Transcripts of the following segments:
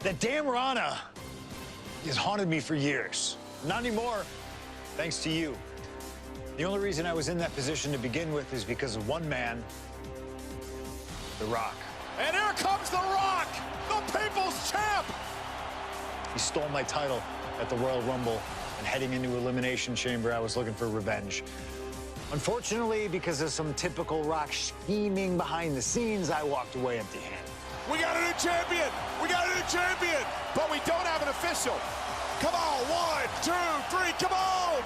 That damn Rana has haunted me for years. Not anymore, thanks to you. The only reason I was in that position to begin with is because of one man, The Rock. And here comes The Rock, the People's Champ! He stole my title at the Royal Rumble, and heading into Elimination Chamber, I was looking for revenge. Unfortunately, because of some typical Rock scheming behind the scenes, I walked away empty-handed. We got a new champion! We got a new champion! But we don't have an official. Come on, 1, 2, 3, come on!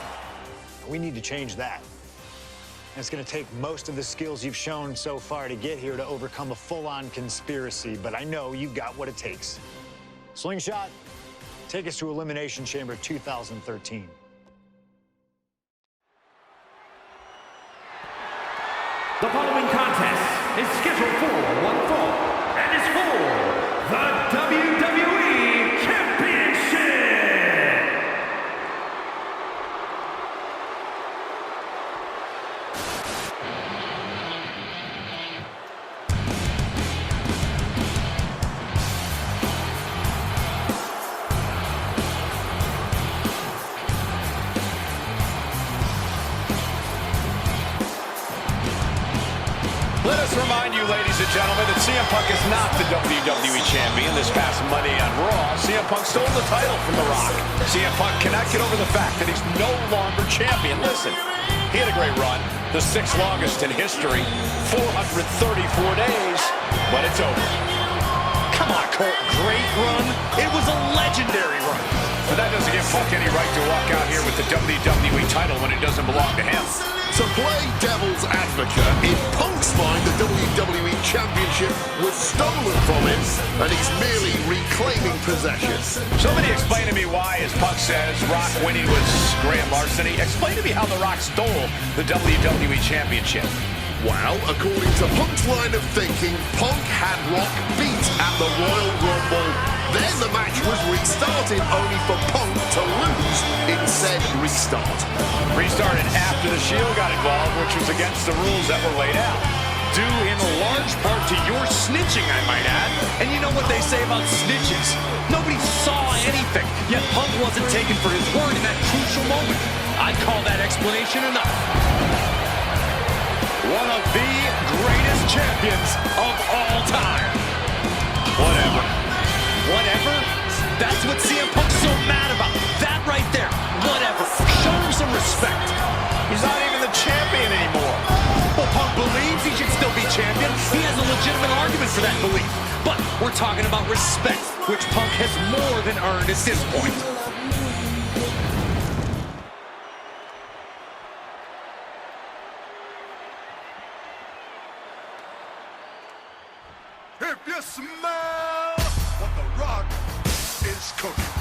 We need to change that. And it's going to take most of the skills you've shown so far to get here to overcome a full-on conspiracy, but I know you've got what it takes. Slingshot, take us to Elimination Chamber 2013. The following contest is scheduled for one fall and is for the WWE Championship. Let us remind you, ladies and gentlemen, that CM Punk is not the WWE Champion. This past Monday on Raw, CM Punk stole the title from The Rock. CM Punk cannot get over the fact that he's no longer champion. Listen, he had a great run, the 6th longest in history, 434 days, but it's over. Come on, Colt, great run? It was a legendary run. But that doesn't give Punk any right to walk out here with the WWE title when it doesn't belong to him. To play devil's advocate, in Punk's mind, the WWE Championship was stolen from him, and he's merely reclaiming possession. Somebody explain to me why, as Punk says, Rock winning was grand larceny. Explain to me how The Rock stole the WWE Championship. Well, according to Punk's line of thinking, Punk had Rock beat at the Royal Rumble. Then the match was restarted, only for Punk to lose in said restart. Restarted after the Shield got involved, which was against the rules that were laid out. Due in large part to your snitching, I might add. And you know what they say about snitches? Nobody saw anything, yet Punk wasn't taken for his word in that crucial moment. I call that explanation enough. One of the greatest champions of all time. Whatever. Whatever? That's what CM Punk's so mad about. That right there. Whatever. Show him some respect. He's not even the champion anymore. Well, Punk believes he should still be champion. He has a legitimate argument for that belief. But we're talking about respect, which Punk has more than earned at this point. If you smell what The Rock is cooking.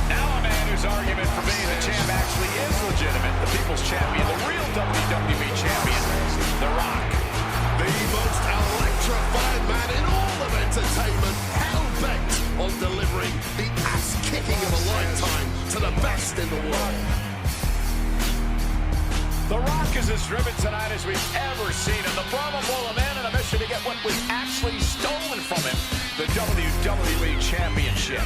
Now a man whose argument for being the champ actually is legitimate. The People's Champion, the real WWE Champion, The Rock. The most electrifying man in all of entertainment, hell-bent on delivering the ass-kicking of a lifetime to the best in the world. The Rock is as driven tonight as we've ever seen him. The probable a man on a mission to get what was actually stolen from him, the WWE Championship.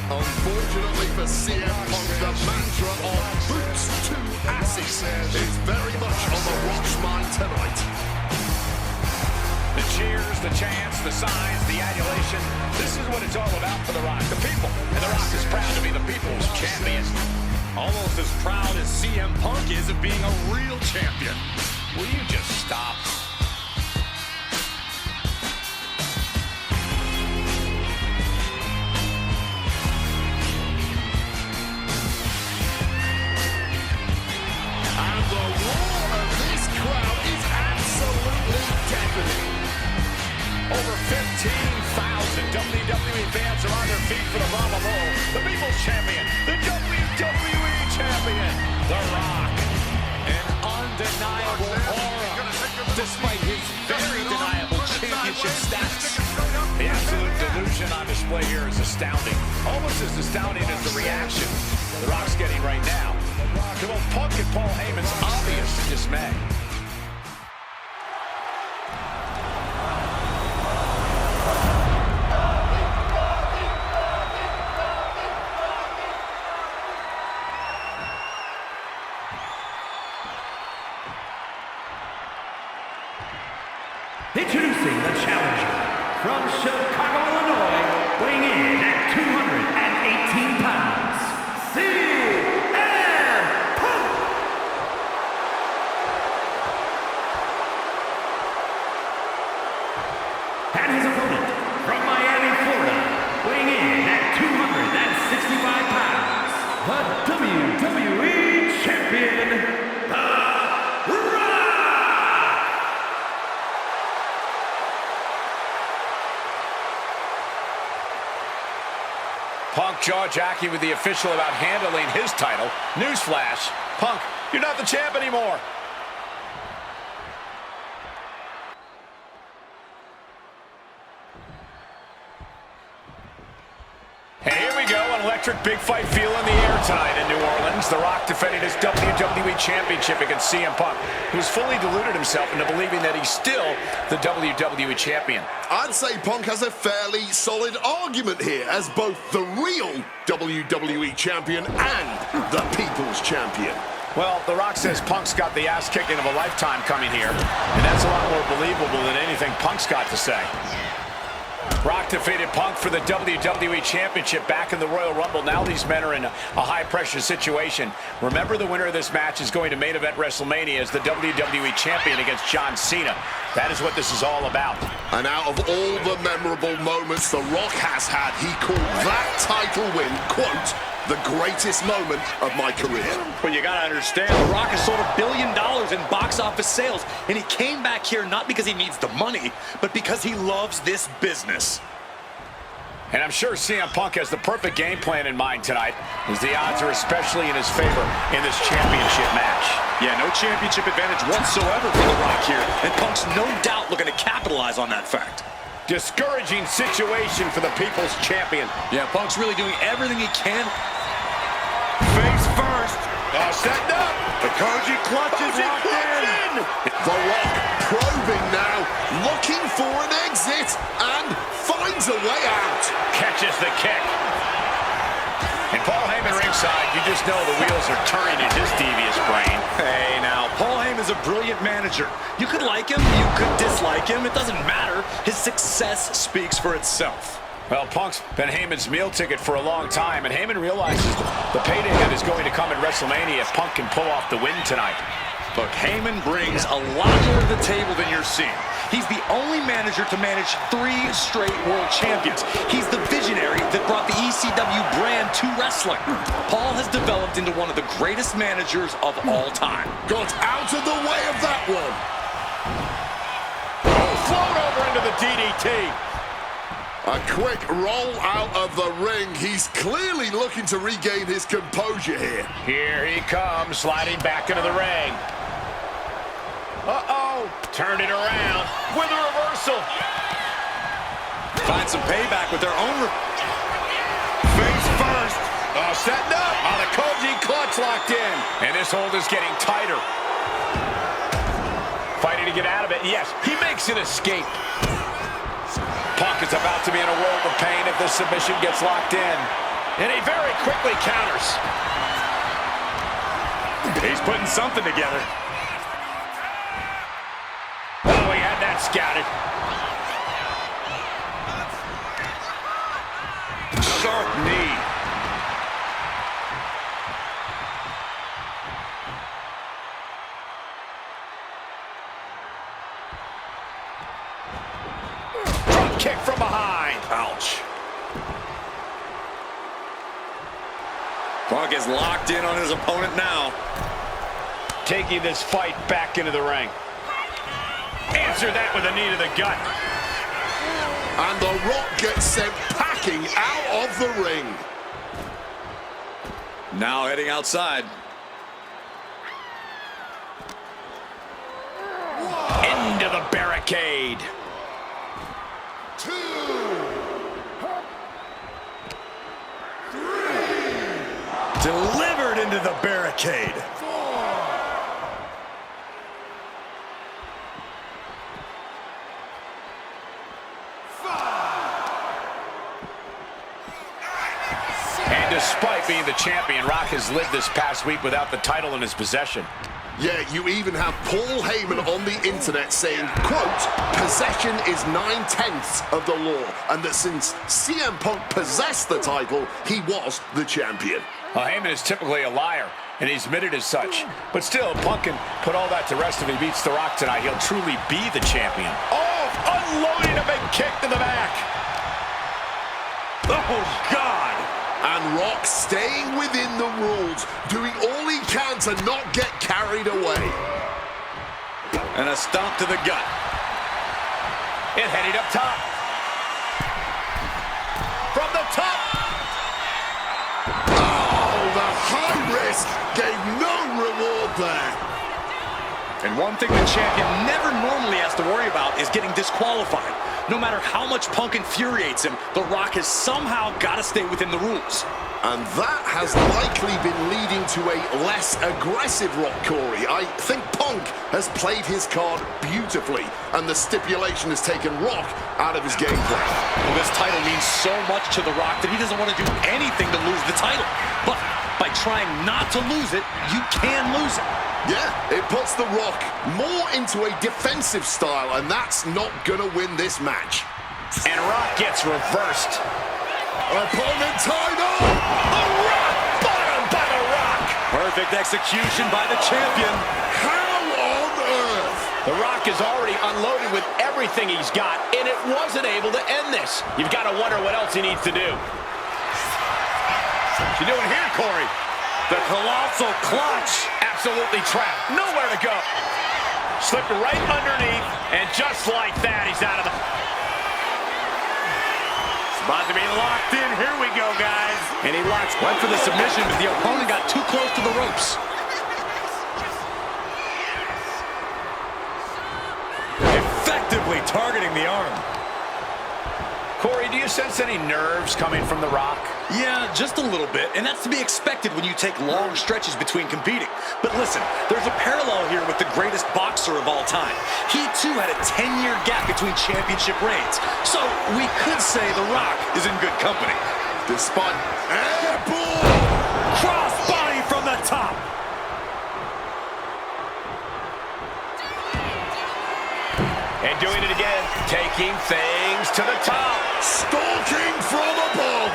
Unfortunately for CM Punk, the mantra of boots to asses is very much on The Rock's mind tonight. The cheers, the chants, the signs, the adulation. This is what it's all about for The Rock, the people. And The Rock is proud to be the People's Champion. Almost as proud as CM Punk is of being a real champion. Will you just stop? And the roar of this crowd is absolutely deafening. Over 15,000 WWE fans are on their feet for the Brahma Bowl. The People's Champion, the WWE Champion, The Rock. An undeniable aura, despite his very deniable championship status. The absolute delusion on display here is astounding. Almost as astounding as the reaction The Rock's getting right now. To both Punk and Paul Heyman's obvious dismay. Introducing the challenger from Chicago, Illinois, weighing in at 218 pounds, CM Punk! And his opponent from Miami, Florida, weighing in at 265 pounds, the WWE Champion, Punk jaw-jacking with the official about handling his title. Newsflash, Punk, you're not the champ anymore. And here we go, an electric big fight feel in the air tonight in New Orleans. The Rock defending his WWE Championship against CM Punk, who's fully deluded himself into believing that he's still the WWE Champion. I'd say Punk has a fairly solid argument here as both the real WWE Champion and the People's Champion. Well, The Rock says Punk's got the ass-kicking of a lifetime coming here, and that's a lot more believable than anything Punk's got to say. Rock defeated Punk for the WWE Championship back in the Royal Rumble. Now these men are in a high-pressure situation. Remember, the winner of this match is going to main event WrestleMania as the WWE Champion against John Cena. That is what this is all about. And out of all the memorable moments The Rock has had, he called that title win, quote, the greatest moment of my career. Well, you gotta understand, The Rock has sold $1 billion in box office sales, and he came back here not because he needs the money, but because he loves this business. And I'm sure CM Punk has the perfect game plan in mind tonight, as the odds are especially in his favor in this championship match. Yeah, no championship advantage whatsoever for The Rock here, and Punk's no doubt looking to capitalize on that fact. Discouraging situation for the People's Champion. Yeah, Punk's really doing everything he can. Face first. Setting up. The Koji clutch is locked in. The Rock probing now, looking for an exit, and finds a way out. Catches the kick. And Paul Heyman ringside, you just know the wheels are turning in his devious brain. Hey, now, Paul Heyman's a brilliant manager. You could like him, you could dislike him. It doesn't matter. His success speaks for itself. Well, Punk's been Heyman's meal ticket for a long time, and Heyman realizes the payday that is going to come in WrestleMania if Punk can pull off the win tonight. Look, Heyman brings a lot more to the table than you're seeing. He's the only manager to manage 3 straight world champions. He's the visionary that brought the ECW brand to wrestling. Paul has developed into one of the greatest managers of all time. Got out of the way of that one. Float over into the DDT. A quick roll out of the ring. He's clearly looking to regain his composure here. Here he comes, sliding back into the ring. Uh-oh. Turn it around with a reversal. Find some payback with their own... Face first. Setting up on a Koji clutch locked in. And this hold is getting tighter. Fighting to get out of it. Yes, he makes an escape. Punk is about to be in a world of pain if this submission gets locked in. And he very quickly counters. He's putting something together. Oh, he had that scouted. Sharp knee. Drop kick from behind. Ouch. Punk is locked in on his opponent now. Taking this fight back into the ring. Answer that with a knee to the gut. And The Rock gets sent packing out of the ring. Now heading outside. Into the barricade. 2, 3. Delivered into the barricade. 4. And despite being the champion, Rock has lived this past week without the title in his possession. Yeah, you even have Paul Heyman on the internet saying, quote, possession is 9/10 of the law, and that since CM Punk possessed the title, he was the champion. Well, Heyman is typically a liar, and he's admitted as such. But still, Punk can put all that to rest if he beats The Rock tonight. He'll truly be the champion. Oh, unloading a big kick to the back. Oh, God. And Rock staying within the rules, doing all he can to not get carried away. And a stomp to the gut. It headed up top. From the top. Oh, the high risk gave no reward there. And one thing the champion never normally has to worry about is getting disqualified. No matter how much Punk infuriates him, The Rock has somehow got to stay within the rules. And that has likely been leading to a less aggressive Rock, Corey. I think Punk has played his card beautifully, and the stipulation has taken Rock out of his game plan. Well, this title means so much to The Rock that he doesn't want to do anything to lose the title. But by trying not to lose it, you can lose it. Yeah, it puts The Rock more into a defensive style, and that's not gonna win this match. And Rock gets reversed. Opponent tied up! The Rock bottomed by The Rock. Perfect execution by the champion. How on earth? The Rock is already unloaded with everything he's got, and it wasn't able to end this. You've got to wonder what else he needs to do. What's he doing here, Corey? The colossal clutch. Absolutely trapped. Nowhere to go. Slipped right underneath, and just like that, he's out of the... It's about to be locked in. Here we go, guys. And he locks, went for the submission, but the opponent got too close to the ropes. Effectively targeting the arm. Corey, do you sense any nerves coming from The Rock? Yeah, just a little bit, and that's to be expected when you take long stretches between competing. But listen, there's a parallel here with the greatest boxer of all time. He, too, had a 10-year gap between championship reigns. So we could say The Rock is in good company. Despite airborne! Crossbody from the top! And doing it again, taking things to the top. Stalking from above!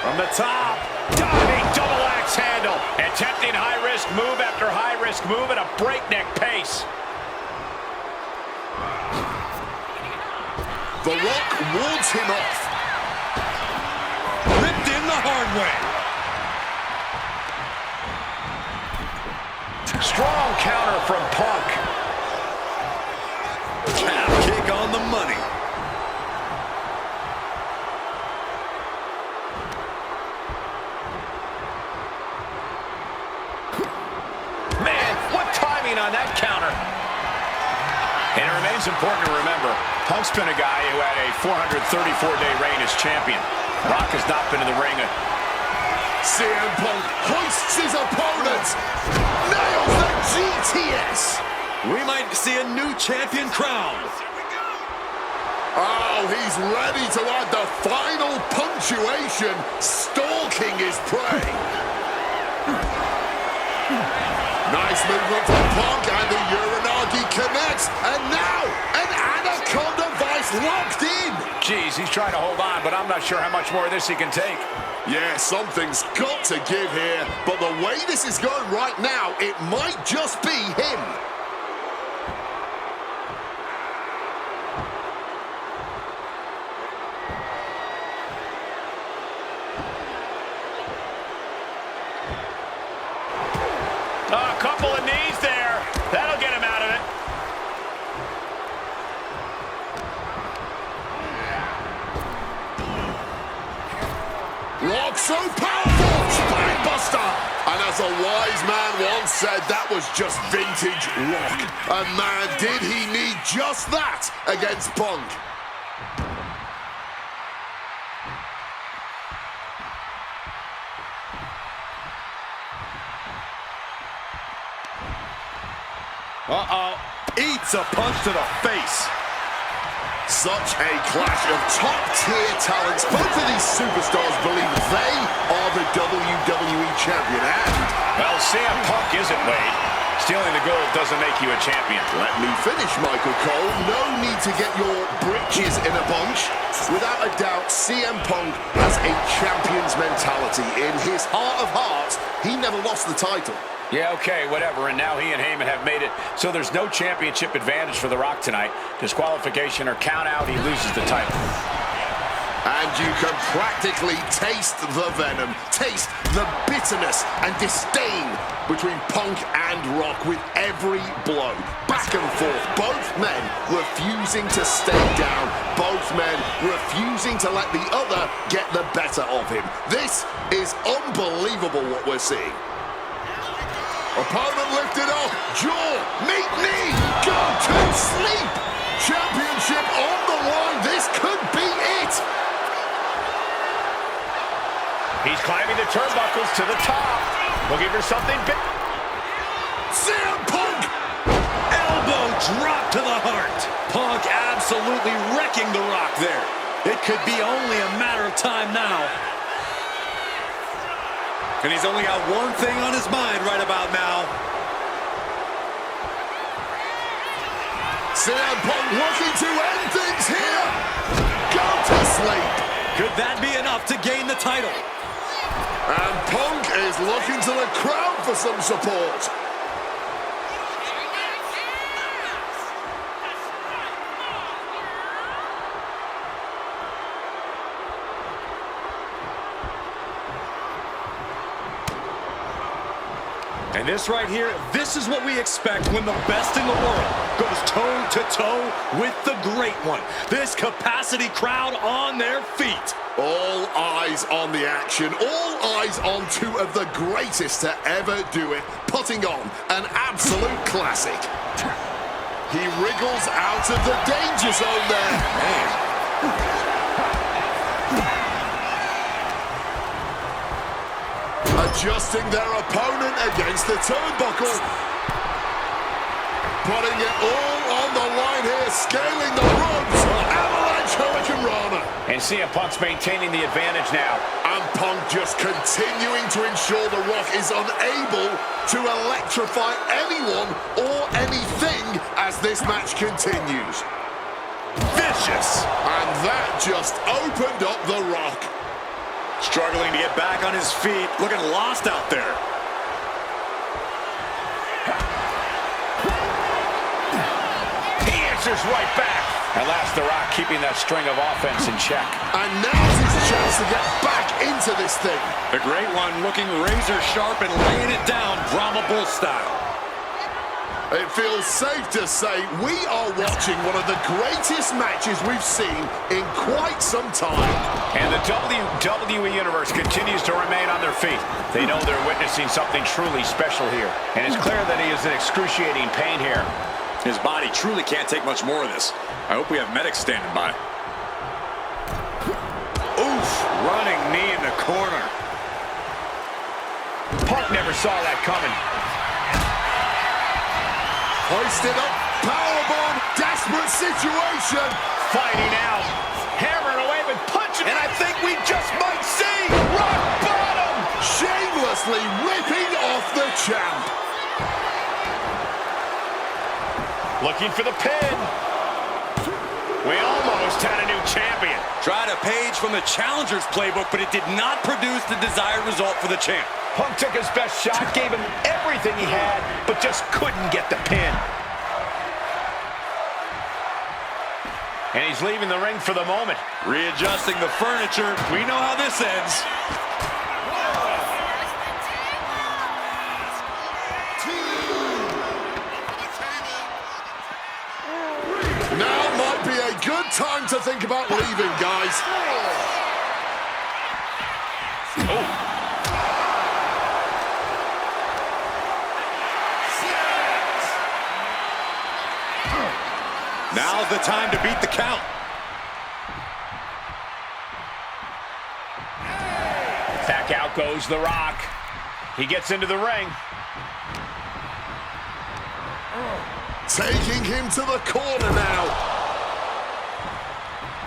From the top, diving double axe handle, attempting high-risk move after high-risk move at a breakneck pace. The Rock wards him off. Ripped in the hard way. Strong counter from Punk. Calf kick on the money. Man, what timing on that counter. And it remains important to remember, Punk's been a guy who had a 434-day reign as champion. Rock has not been in the ring. CM Punk hoists his opponent. Nails the GTS. We might see a new champion crown. Oh, he's ready to add the final punctuation, stalking his prey. Nice movement from Punk, and the Uranagi connects, and now an Anaconda Vice locked in. Geez, he's trying to hold on, but I'm not sure how much more of this he can take. Yeah, something's got to give here, but the way this is going right now, it might just be him. A couple of knees there. That'll get him out of it. Rock so powerful, spinebuster. And as a wise man once said, that was just vintage Rock. And man, did he need just that against Punk. Uh-oh. Eats a punch to the face. Such a clash of top-tier talents. Both of these superstars believe they are the WWE champion. And Well, CM Punk isn't, Wade. Stealing the gold doesn't make you a champion. Let me finish, Michael Cole. No need to get your britches in a bunch. Without a doubt, CM Punk has a champion's mentality. In his heart of hearts, he never lost the title. Yeah, okay, whatever. And now he and Heyman have made it so there's no championship advantage for The Rock tonight. Disqualification or count out, he loses the title. And you can practically taste the venom, taste the bitterness and disdain between Punk and Rock with every blow. Back and forth, both men refusing to stay down, both men refusing to let the other get the better of him. This is unbelievable what we're seeing. Opponent lifted up, jaw, meet knee, go to sleep. Championship on the line, this could be it. He's climbing the turnbuckles to the top. Looking for something big. CM Punk! Elbow drop to the heart. Punk absolutely wrecking The Rock there. It could be only a matter of time now. And he's only got one thing on his mind right about now. CM Punk looking to end things here. Go to sleep. Could that be enough to gain the title? And Punk is looking to the crowd for some support. And this right here, this is what we expect when the best in the world goes toe-to-toe with the great one. This capacity crowd on their feet. All eyes on the action, all eyes on two of the greatest to ever do it, putting on an absolute classic. He wriggles out of the danger zone there. Man. Adjusting their opponent against the turnbuckle. Putting it all on the line here, scaling the ropes. Avalanche Hurricane Rana. And CM Punk's maintaining the advantage now. And Punk just continuing to ensure The Rock is unable to electrify anyone or anything as this match continues. Vicious. And that just opened up The Rock. Struggling to get back on his feet, looking lost out there. He answers right back. At last, The Rock keeping that string of offense in check. And now's his chance to get back into this thing. The Great One looking razor sharp and laying it down Brahma Bull style. It feels safe to say we are watching one of the greatest matches we've seen in quite some time. And the WWE Universe continues to remain on their feet. They know they're witnessing something truly special here. And it's clear that he is in excruciating pain here. His body truly can't take much more of this. I hope we have medics standing by. Oof, running knee in the corner. Punk never saw that coming. Hoisted up, powerbomb, desperate situation. Fighting out, hammering away with punching, and I think we just might see rock bottom. Shamelessly ripping off the champ. Looking for the pin. We almost had a new champion. Tried a page from the challenger's playbook, but it did not produce the desired result for the champ. Punk took his best shot, gave him everything he had, but just couldn't get the pin. And he's leaving the ring for the moment. Readjusting the furniture. We know how this ends. Now might be a good time to think about leaving, guys. Oh. Now's the time to beat the count. Back out goes The Rock. He gets into the ring. Taking him to the corner now.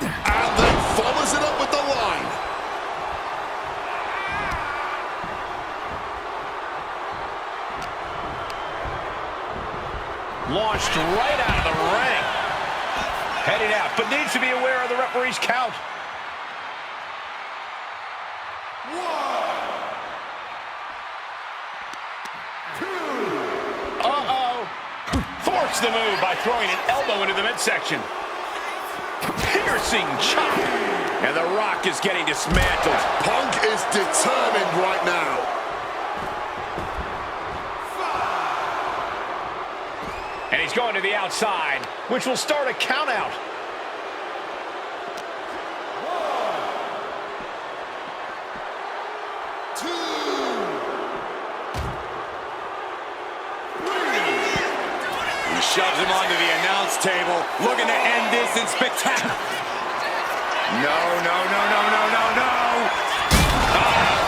And then follows it up with the line. Launched right out of the ring. Heading out, but needs to be aware of the referee's count. Thwarts the move by throwing an elbow into the midsection. Piercing chop. And The Rock is getting dismantled. Punk is determined right now. And he's going to the outside, which will start a count out. Shoves him onto the announce table, looking to end this in spectacular. No.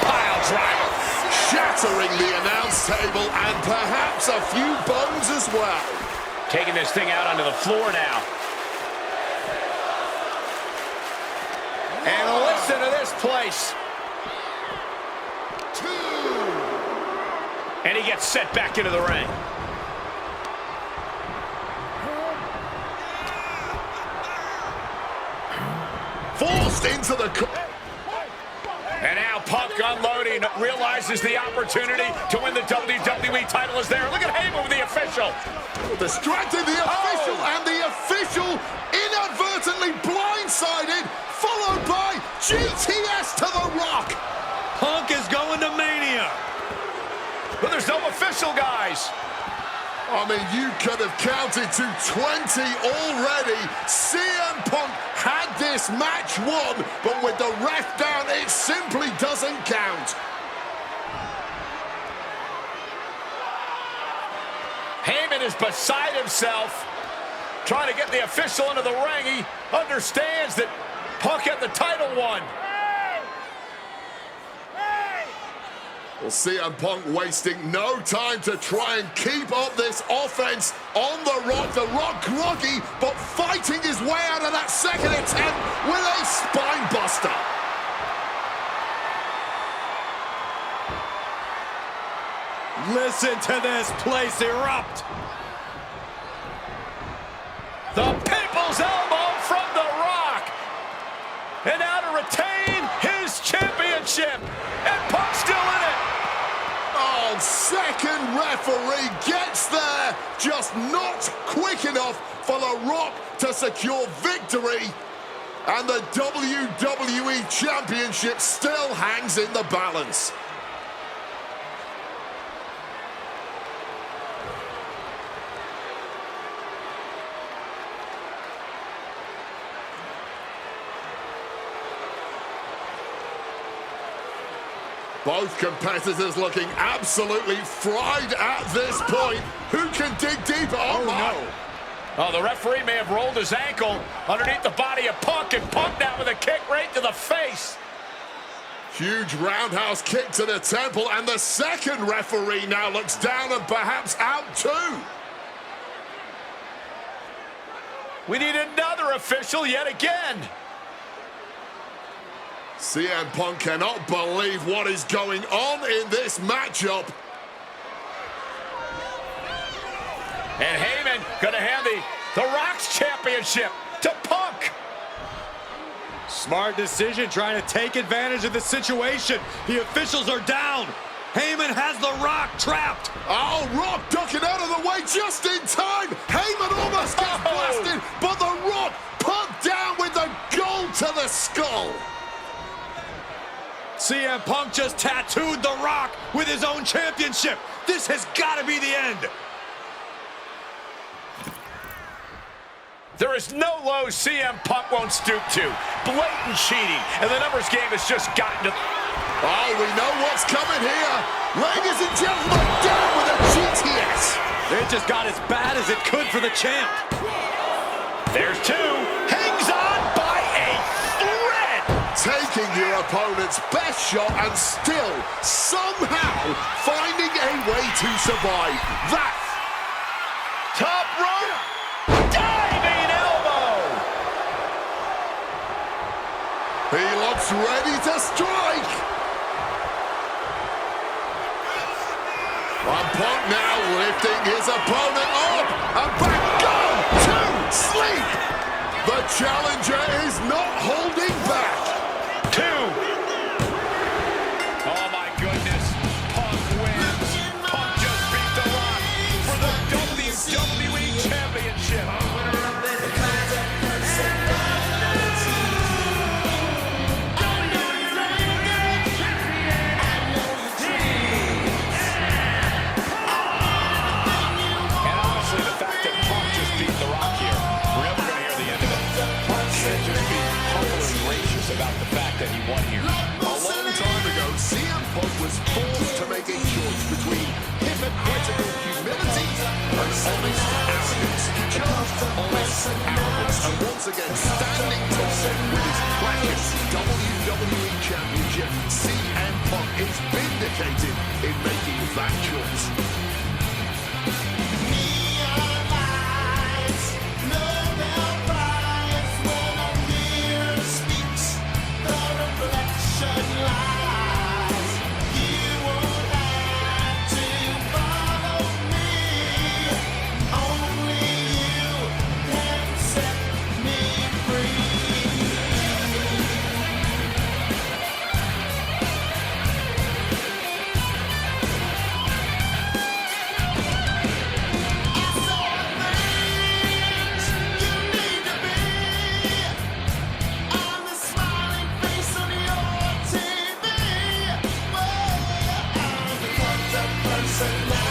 Pile driver. Shattering the announce table and perhaps a few bones as well. Taking this thing out onto the floor now. And listen to this place. And he gets set back into the ring. Forced into the... And now Punk unloading, realizes the opportunity to win the WWE title is there. Look at Heyman with the official. Distracted the official, and the official inadvertently blindsided, followed by GTS to The Rock. Punk is going to Mania. But there's no official, guys. I mean, you could have counted to 20 already. CM Punk had this match won, but with the ref down, it simply doesn't count. Heyman is beside himself, trying to get the official into the ring. He understands that Punk had the title won. Well, CM Punk wasting no time to try and keep up this offense on The Rock. The Rock groggy, but fighting his way out of that second attempt with a spine buster. Listen to this place erupt. The People's Elbow from The Rock. And now to retain his championship. And Punk's still in it. Oh, second referee gets there, just not quick enough for The Rock to secure victory. And the WWE Championship still hangs in the balance. Both competitors looking absolutely fried at this point. Who can dig deeper? Oh, no. Oh, the referee may have rolled his ankle underneath the body of Punk, and Punk now with a kick right to the face. Huge roundhouse kick to the temple, and the second referee now looks down and perhaps out too. We need another official yet again. CM Punk cannot believe what is going on in this matchup. And Heyman gonna hand the Rock's championship to Punk. Smart decision, trying to take advantage of the situation. The officials are down. Heyman has The Rock trapped. Oh, Rock ducking out of the way just in time. Heyman almost gets blasted, but The Rock put down with the gold to the skull. CM Punk just tattooed The Rock with his own championship. This has got to be the end. There is no low CM Punk won't stoop to. Blatant cheating, and the numbers game has just gotten to... Oh, we know what's coming here. Ladies and gentlemen, down with a GTS. It just got as bad as it could for the champ. There's two. Hangs on by a thread. Taking your opponent's best shot and still somehow finding a way to survive. That top rope. Diving elbow. He looks ready to strike. And Punk now lifting his opponent up. And back, go! 2, sleep! The challenger is not holding back. 2. Oh my goodness. Punk wins. Punk just beat The Rock for the WWE Championship. About the fact that he won here. A long time ago, CM Punk was forced to make a choice between hypocritical humility and honest arrogance. He chose honest arrogance, and once again, standing tall with his precious WWE Championship, CM Punk is vindicated in making that choice. Person